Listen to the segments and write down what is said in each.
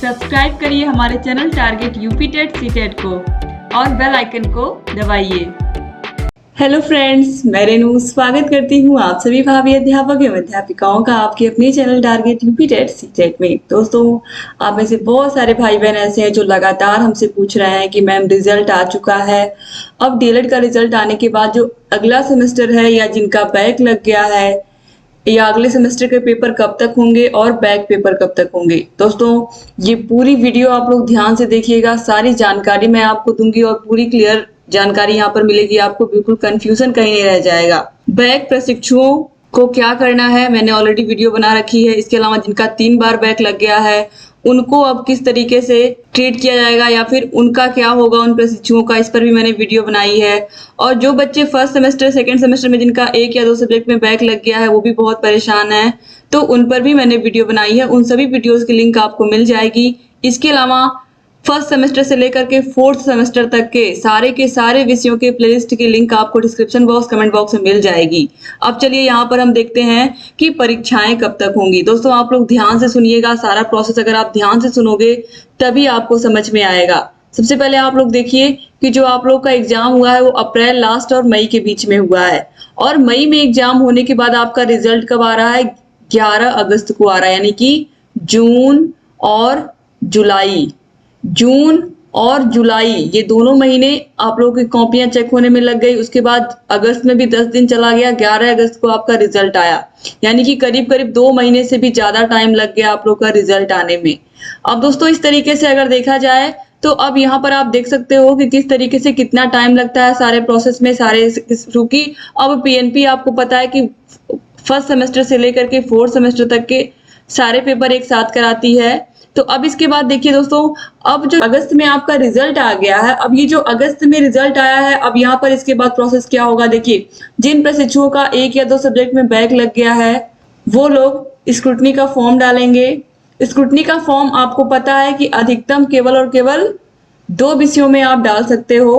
Subscribe करिए हमारे channel target UP TET CTET को और बेल आइकन को दबाइए। हेलो फ्रेंड्स, मैं रेनू स्वागत करती हूँ आप सभी भावी अध्यापक एवं अध्यापिकाओं का आपके अपने channel target UP TET CTET में। दोस्तों, आप में से बहुत सारे भाई बहन ऐसे हैं जो लगातार हमसे पूछ रहे हैं कि मैम रिजल्ट आ चुका है, अब डीएलएड का रिजल्ट आने के बाद जो अगला सेमेस्टर है या जिनका बैक लग गया है या अगले सेमेस्टर के पेपर कब तक होंगे और बैक पेपर कब तक होंगे। दोस्तों, ये पूरी वीडियो आप लोग ध्यान से देखिएगा, सारी जानकारी मैं आपको दूंगी और पूरी क्लियर जानकारी यहाँ पर मिलेगी आपको, बिल्कुल कंफ्यूजन कहीं नहीं रह जाएगा। बैक प्रशिक्षुओं को क्या करना है मैंने ऑलरेडी वीडियो बना रखी है। इसके अलावा जिनका 3 बार बैक लग गया है उनको अब किस तरीके से ट्रीट किया जाएगा या फिर उनका क्या होगा उन प्रशिक्षुओं का, इस पर भी मैंने वीडियो बनाई है। और जो बच्चे फर्स्ट सेमेस्टर सेकंड सेमेस्टर में जिनका 1 या 2 सब्जेक्ट में बैक लग गया है वो भी बहुत परेशान है, तो उन पर भी मैंने वीडियो बनाई है। उन सभी वीडियोस की लिंक आपको मिल जाएगी। इसके अलावा फर्स्ट सेमेस्टर से लेकर के 4th सेमेस्टर तक के सारे विषयों के प्लेलिस्ट की लिंक आपको डिस्क्रिप्शन बॉक्स कमेंट बॉक्स में मिल जाएगी। अब चलिए यहाँ पर हम देखते हैं कि परीक्षाएं कब तक होंगी। दोस्तों, आप लोग ध्यान से सुनिएगा, सारा प्रोसेस अगर आप ध्यान से सुनोगे तभी आपको समझ में आएगा। सबसे पहले आप लोग देखिए कि जो आप लोग का एग्जाम हुआ है वो अप्रैल लास्ट और मई के बीच में हुआ है, और मई में एग्जाम होने के बाद आपका रिजल्ट कब आ रहा है? 11 अगस्त को आ रहा है, यानी कि जून और जुलाई ये दोनों महीने आप लोगों की कॉपियां चेक होने में लग गई। उसके बाद अगस्त में भी 10 दिन चला गया, 11 अगस्त को आपका रिजल्ट आया, यानी कि करीब करीब 2 महीने से भी ज्यादा टाइम लग गया आप लोग का रिजल्ट आने में। अब दोस्तों, इस तरीके से अगर देखा जाए तो अब यहाँ पर आप देख सकते हो कि किस तरीके से कितना टाइम लगता है सारे प्रोसेस में, क्योंकि अब पीएनपी आपको पता है कि फर्स्ट सेमेस्टर से लेकर के 4th सेमेस्टर तक के सारे पेपर एक साथ कराती है। तो अब इसके बाद देखिए दोस्तों, अब जो अगस्त में आपका रिजल्ट आ गया है, अब ये जो अगस्त में रिजल्ट आया है, अब यहाँ पर इसके बाद प्रोसेस क्या होगा देखिए। जिन प्रशिक्षुओं का 1 या 2 सब्जेक्ट में बैक लग गया है वो लोग स्क्रूटनी का फॉर्म डालेंगे। स्क्रूटनी का फॉर्म आपको पता है कि अधिकतम केवल और केवल 2 विषयों में आप डाल सकते हो।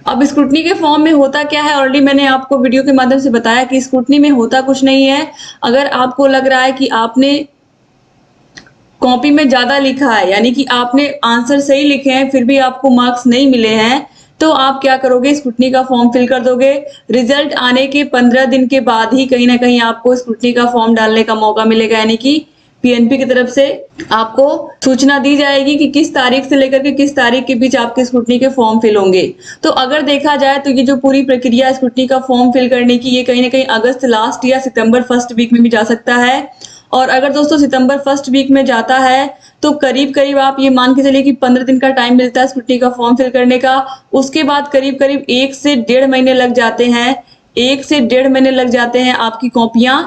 अब स्क्रूटनी के फॉर्म में होता क्या है, ऑलरेडी मैंने आपको वीडियो के माध्यम से बताया कि स्क्रूटनी में होता कुछ नहीं है। अगर आपको लग रहा है कि आपने कॉपी में ज्यादा लिखा है, यानी कि आपने आंसर सही लिखे हैं फिर भी आपको मार्क्स नहीं मिले हैं, तो आप क्या करोगे? स्क्रूटनी का फॉर्म फिल कर दोगे। रिजल्ट आने के 15 दिन के बाद ही कहीं ना कहीं आपको स्क्रूटनी का फॉर्म डालने का मौका मिलेगा, यानी कि पीएनपी की तरफ से आपको सूचना दी जाएगी कि किस तारीख से लेकर के किस तारीख के बीच आपके स्क्रूटनी के फॉर्म फिल होंगे। तो अगर देखा जाए तो ये जो पूरी प्रक्रिया स्क्रूटनी का फॉर्म फिल करने की, ये कहीं ना कहीं अगस्त लास्ट या सितंबर फर्स्ट वीक में भी जा सकता है। और अगर दोस्तों सितंबर फर्स्ट वीक में जाता है तो करीब करीब आप ये मान के चलिए कि 15 दिन का टाइम मिलता है स्क्रूटनी का फॉर्म फिल करने का। उसके बाद करीब करीब 1 से 1.5 महीने लग जाते हैं। 1 से 1.5 महीने लग जाते हैं आपकी कॉपियां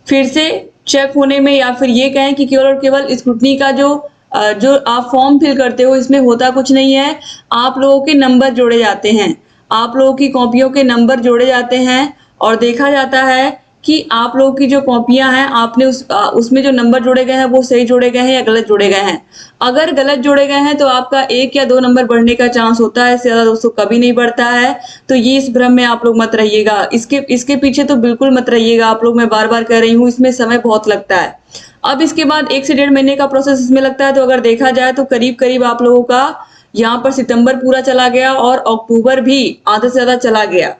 फिर से चेक होने में, या फिर ये कहें कि केवल और केवल स्क्रूटनी का जो आप फॉर्म फिल करते हो इसमें होता कुछ नहीं है। आप लोगों के नंबर जोड़े जाते हैं, आप लोगों की कॉपियों के नंबर जोड़े जाते हैं और देखा जाता है कि आप लोगों की जो कॉपियां हैं आपने उसमें जो नंबर जोड़े गए हैं वो सही जोड़े गए हैं या गलत जोड़े गए हैं। अगर गलत जोड़े गए हैं तो आपका 1 या 2 नंबर बढ़ने का चांस होता है, इससे ज्यादा दोस्तों कभी नहीं बढ़ता है। तो ये इस भ्रम में आप लोग मत रहिएगा, इसके पीछे तो बिल्कुल मत रहिएगा आप लोग, मैं बार बार कह रही हूँ, इसमें समय बहुत लगता है। अब इसके बाद 1 से 1.5 महीने का प्रोसेस इसमें लगता है। तो अगर देखा जाए तो करीब करीब आप लोगों का यहाँ पर सितंबर पूरा चला गया और अक्टूबर भी आधे से ज्यादा चला गया।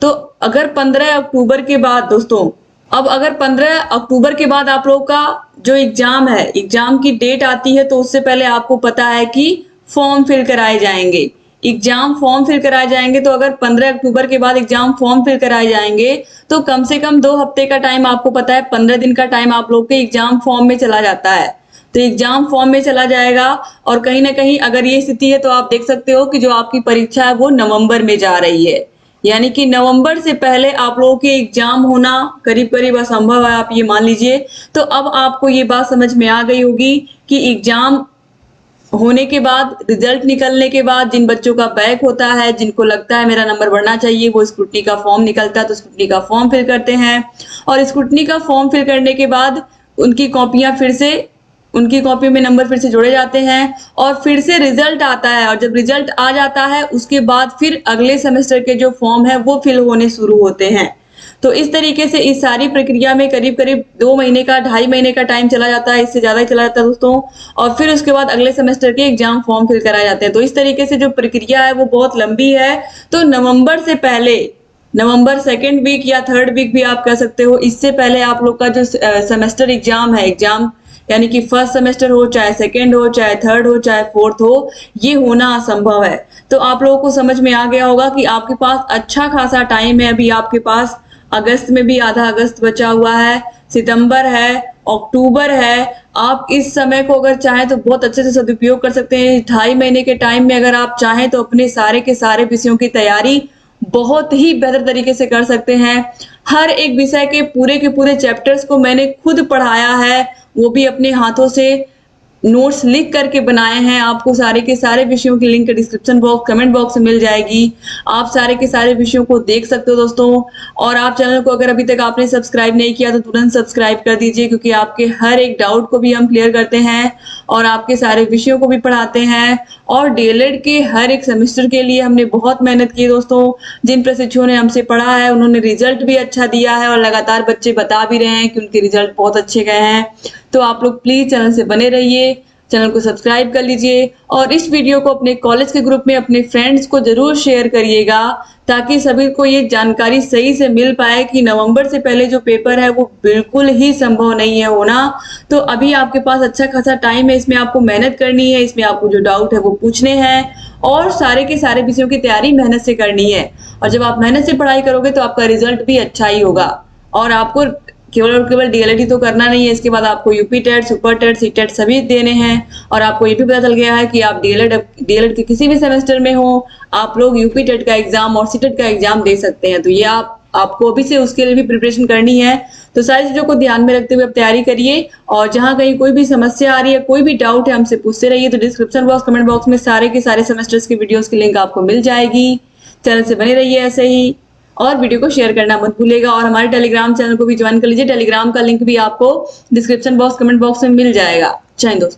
तो अगर 15 अक्टूबर के बाद दोस्तों, अब अगर 15 अक्टूबर के बाद आप लोगों का जो एग्जाम है, एग्जाम की डेट आती है, तो उससे पहले आपको पता है कि फॉर्म फिल कराए जाएंगे, एग्जाम फॉर्म फिल कराए जाएंगे। तो अगर 15 अक्टूबर के बाद एग्जाम फॉर्म फिल कराए जाएंगे तो कम से कम 2 हफ्ते का टाइम आपको पता है, 15 दिन का टाइम आप लोग के एग्जाम फॉर्म में चला जाता है। तो एग्जाम फॉर्म में चला जाएगा और कहीं ना कहीं अगर ये स्थिति है तो आप देख सकते हो कि जो आपकी परीक्षा है वो नवंबर में जा रही है, यानी कि नवंबर से पहले आप लोगों के एग्जाम होना करीब करीब असंभव है, आप ये मान लीजिए। तो अब आपको ये बात समझ में आ गई होगी कि एग्जाम होने के बाद, रिजल्ट निकलने के बाद जिन बच्चों का बैक होता है, जिनको लगता है मेरा नंबर बढ़ना चाहिए, वो स्क्रूटनी का फॉर्म निकलता है तो स्क्रूटनी का फॉर्म फिल करते हैं। और स्क्रूटनी का फॉर्म फिल करने के बाद उनकी कॉपियां फिर से, उनकी कॉपी में नंबर फिर से जोड़े जाते हैं और फिर से रिजल्ट आता है। और जब रिजल्ट आ जाता है उसके बाद फिर अगले सेमेस्टर के जो फॉर्म है वो फिल होने शुरू होते हैं। तो इस तरीके से इस सारी प्रक्रिया में करीब करीब 2 महीने का 2.5 महीने का टाइम चला जाता है, इससे ज़्यादा ही चला जाता है दोस्तों। और फिर उसके बाद अगले सेमेस्टर के एग्जाम फॉर्म फिल कराए जाते हैं। तो इस तरीके से जो प्रक्रिया है वो बहुत लंबी है। तो नवंबर से पहले, नवंबर सेकेंड वीक या थर्ड वीक भी आप कह सकते हो, इससे पहले आप लोग का जो सेमेस्टर एग्जाम है, एग्जाम यानी कि फर्स्ट सेमेस्टर हो, चाहे सेकेंड हो, चाहे थर्ड हो, चाहे फोर्थ हो, ये होना असंभव है। तो आप लोगों को समझ में आ गया होगा कि आपके पास अच्छा खासा टाइम है। अभी आपके पास अगस्त में भी आधा अगस्त बचा हुआ है, सितंबर है, अक्टूबर है। आप इस समय को अगर चाहें तो बहुत अच्छे से सदुपयोग कर सकते हैं। 2.5 महीने के टाइम में अगर आप चाहें तो अपने सारे के सारे विषयों की तैयारी बहुत ही बेहतर तरीके से कर सकते हैं। हर एक विषय के पूरे चैप्टर्स को मैंने खुद पढ़ाया है, वो भी अपने हाथों से नोट्स लिख करके बनाए हैं। आपको सारे के सारे विषयों की link description box, comment box में मिल जाएगी। आप सारे के सारे विषयों को देख सकते हो दोस्तों। और आप चैनल को अगर अभी तक आपने सब्सक्राइब नहीं किया तो तुरंत सब्सक्राइब कर दीजिए, क्योंकि आपके हर एक डाउट को भी हम क्लियर करते हैं और आपके सारे विषयों को भी पढ़ाते हैं। और डीएलएड के हर एक सेमेस्टर के लिए हमने बहुत मेहनत की दोस्तों। जिन प्रशिक्षुओं ने हमसे पढ़ा है उन्होंने रिजल्ट भी अच्छा दिया है और लगातार बच्चे बता भी रहे हैं कि उनके रिजल्ट बहुत अच्छे गए हैं। तो आप लोग प्लीज चैनल से बने रहिए, चैनल को सब्सक्राइब कर लीजिए और इस वीडियो को अपने कॉलेज के ग्रुप में अपने फ्रेंड्स को जरूर शेयर करिएगा, ताकि सभी को ये जानकारी सही से मिल पाए कि नवंबर से पहले जो पेपर है वो बिल्कुल ही संभव नहीं है होना। तो अभी आपके पास अच्छा खासा टाइम है, इसमें आपको मेहनत करनी है, इसमें आपको जो डाउट है वो पूछने हैं और सारे के सारे विषयों की तैयारी मेहनत से करनी है। और जब आप मेहनत से पढ़ाई करोगे तो आपका रिजल्ट भी अच्छा ही होगा। और आपको केवल और केवल डीएलएड ही तो करना नहीं है, इसके बाद आपको UP TET, super TET, CTET सभी देने हैं। और आपको ये भी पता चल गया है कि आप डीएलएड के किसी भी सेमेस्टर में हो, आप लोग यूपी टेट का एग्जाम और सी टेट का एग्जाम दे सकते हैं। तो ये आपको अभी से उसके लिए भी प्रिपरेशन करनी है। तो सारी चीजों को ध्यान में रखते हुए आप तैयारी करिए। और जहां कहीं कोई भी समस्या आ रही है, कोई भी डाउट है, हमसे पूछते रहिए। तो डिस्क्रिप्शन बॉक्स, कमेंट बॉक्स में सारे के सारे सेमेस्टर्स की वीडियोस की लिंक आपको मिल जाएगी। चैनल से बने रहिए ऐसे ही और वीडियो को शेयर करना मत भूलिएगा। और हमारे टेलीग्राम चैनल को भी ज्वाइन कर लीजिए। टेलीग्राम का लिंक भी आपको डिस्क्रिप्शन बॉक्स, कमेंट बॉक्स में मिल जाएगा। जय हिंद दोस्तों।